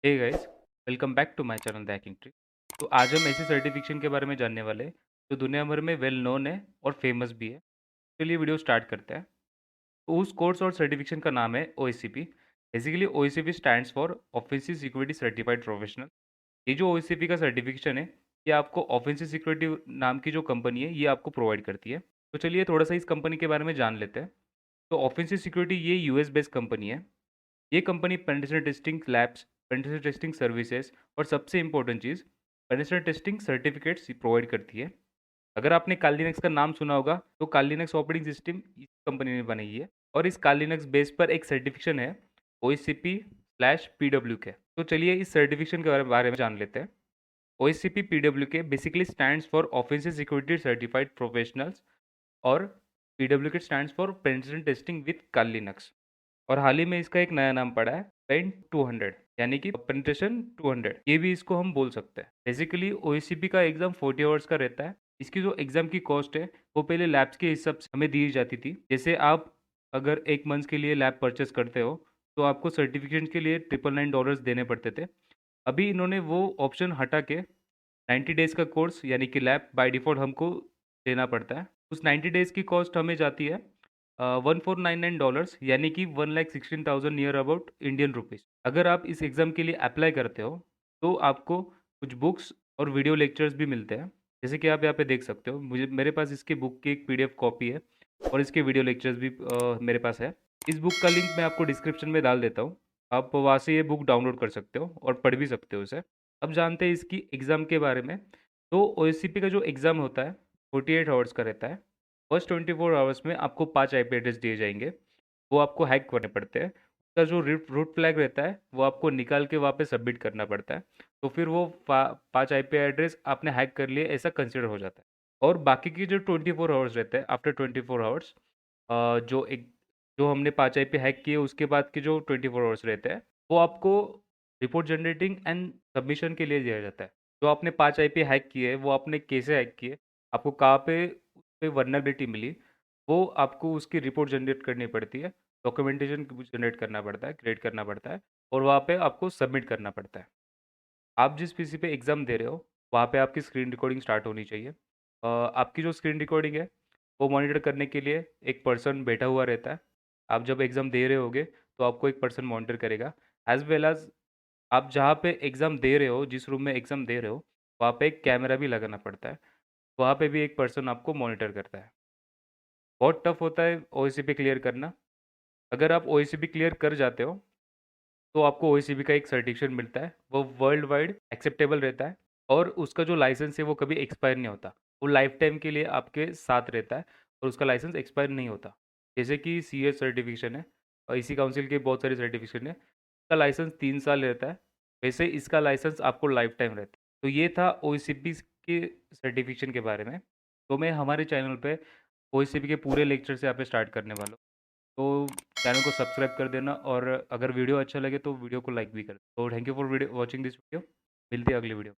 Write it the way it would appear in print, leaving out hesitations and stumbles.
Hey guys, welcome back to my channel the hacking tree. तो आज हम ऐसे सर्टिफिकेशन के बारे में जानने वाले हैं जो दुनिया भर में वेल नोन है और फेमस भी है। चलिए वीडियो स्टार्ट करते हैं। तो उस कोर्स और सर्टिफिकेशन का नाम है OSCP. Basically OSCP stands for offensive security certified professional. ये जो ओएसीपी का सर्टिफिकेशन है, ये आपको ऑफेंसिव सिक्योरिटी नाम की जो कंपनी है, ये आपको प्रोवाइड करती है। तो चलिए थोड़ा सा इस कंपनी के बारे में जान लेते हैं। तो ऑफेंसिव सिक्योरिटी ये यूएस बेस्ड कंपनी है। ये company penetration testing labs, penetration testing services और सबसे इंपॉर्टेंट चीज़ पेनिट्रेशन टेस्टिंग सर्टिफिकेट्स प्रोवाइड करती है। अगर आपने कालीनेक्स का नाम सुना होगा तो कालीनेक्स ऑपरेटिंग सिस्टम इस कंपनी ने बनाई है और इस कालीनेक्स बेस पर एक सर्टिफिकेशन है OSCP/PW के। तो चलिए इस सर्टिफिकेशन के बारे में जान लेते हैं। OSCP/PW के basically stands for offensive security certified professionals और PW के stands for penetration testing with Kali Linux. और हाल ही में इसका एक नया नाम पड़ा है पेन 200, यानी कि पेनिट्रेशन 200, ये भी इसको हम बोल सकते हैं। बेसिकली ओएसीपी का एग्जाम 40 आवर्स का रहता है। इसकी जो एग्जाम की कॉस्ट है वो पहले लैब्स के हिसाब से हमें दी जाती थी। जैसे आप अगर एक मंथ के लिए लैब परचेस करते हो तो आपको सर्टिफिकेशन के लिए $999 देने पड़ते थे। अभी इन्होंने वो ऑप्शन हटा के 90 डेज का कोर्स यानी कि लैब बाय डिफ़ॉल्ट हमको देना पड़ता है। उस 90 डेज़ की कॉस्ट हमें जाती है $1499, यानी कि 1,16,000 नियर अबाउट इंडियन रुपीज़। अगर आप इस एग्ज़ाम के लिए अप्लाई करते हो तो आपको कुछ बुक्स और वीडियो लेक्चर्स भी मिलते हैं। जैसे कि आप यहाँ पे देख सकते हो, मुझे मेरे पास इसकी बुक की एक पीडीएफ कॉपी है और इसके वीडियो लेक्चर्स भी मेरे पास है। इस बुक का लिंक मैं आपको डिस्क्रिप्शन में डाल देता हूँ। आप वहाँ से ये बुक डाउनलोड कर सकते हो और पढ़ भी सकते हो इसे। अब जानते हैं इसकी एग्ज़ाम के बारे में। तो ओएससीपी का जो एग्ज़ाम होता है 48 आवर्स का रहता है। फर्स्ट 24 आवर्स में आपको 5 आईपी एड्रेस दिए जाएंगे, वो आपको हैक करने पड़ते हैं। उसका जो रूट फ्लैग रहता है वो आपको निकाल के वहाँ पे सबमिट करना पड़ता है। तो फिर वो 5 आईपी एड्रेस आपने हैक कर लिए ऐसा कंसिडर हो जाता है। और बाकी की जो 24 आवर्स रहते हैं, आफ्टर 24 आवर्स जो एक जो हमने 5 आईपी हैक किए उसके बाद के जो 24 आवर्स रहते हैं, वो आपको रिपोर्ट जनरेटिंग एंड सबमिशन के लिए दिया जाता है। जो आपने 5 आईपी हैक किए, वो आपने कैसे हैक किए, आपको कहाँ पे उस पे वल्नरेबिलिटी मिली, वो आपको उसकी रिपोर्ट जनरेट करनी पड़ती है, डॉक्यूमेंटेशन जनरेट करना पड़ता है, क्रिएट करना पड़ता है और वहाँ पे आपको सबमिट करना पड़ता है। आप जिस पीसी पे एग्ज़ाम दे रहे हो, वहाँ पे आपकी स्क्रीन रिकॉर्डिंग स्टार्ट होनी चाहिए। आपकी जो स्क्रीन रिकॉर्डिंग है, वो मॉनिटर करने के लिए एक पर्सन बैठा हुआ रहता है। आप जब एग्ज़ाम दे रहे होगे, तो आपको एक पर्सन मॉनिटर करेगा। एज़ वेल एज़ आप जहाँ पे एग्ज़ाम दे रहे हो, जिस रूम में एग्ज़ाम दे रहे हो, वहाँ पे एक कैमरा भी लगाना पड़ता है। वहाँ पे भी एक पर्सन आपको मॉनिटर करता है। बहुत टफ होता है ओएसीपी क्लियर करना। अगर आप ओएसीपी क्लियर कर जाते हो तो आपको ओएसीपी का एक सर्टिफिकेशन मिलता है। वो वर्ल्ड वाइड एक्सेप्टेबल रहता है और उसका जो लाइसेंस है वो कभी एक्सपायर नहीं होता। वो लाइफ टाइम के लिए आपके साथ रहता है और उसका लाइसेंस एक्सपायर नहीं होता। जैसे कि सीएस सर्टिफिकेशन है और इसी काउंसिल के बहुत सारे सर्टिफिकेशन है, इसका लाइसेंस 3 साल रहता है। वैसे इसका लाइसेंस आपको लाइफ टाइम रहता है। तो ये था ओएसीपी के सर्टिफिकेशन के बारे में। तो मैं हमारे चैनल पे ओएसीपी के पूरे लेक्चर से यहाँ पे स्टार्ट करने वाला हूँ। तो चैनल को सब्सक्राइब कर देना और अगर वीडियो अच्छा लगे तो वीडियो को लाइक भी कर। तो thank you for video watching this video. मिलते हैं अगली वीडियो।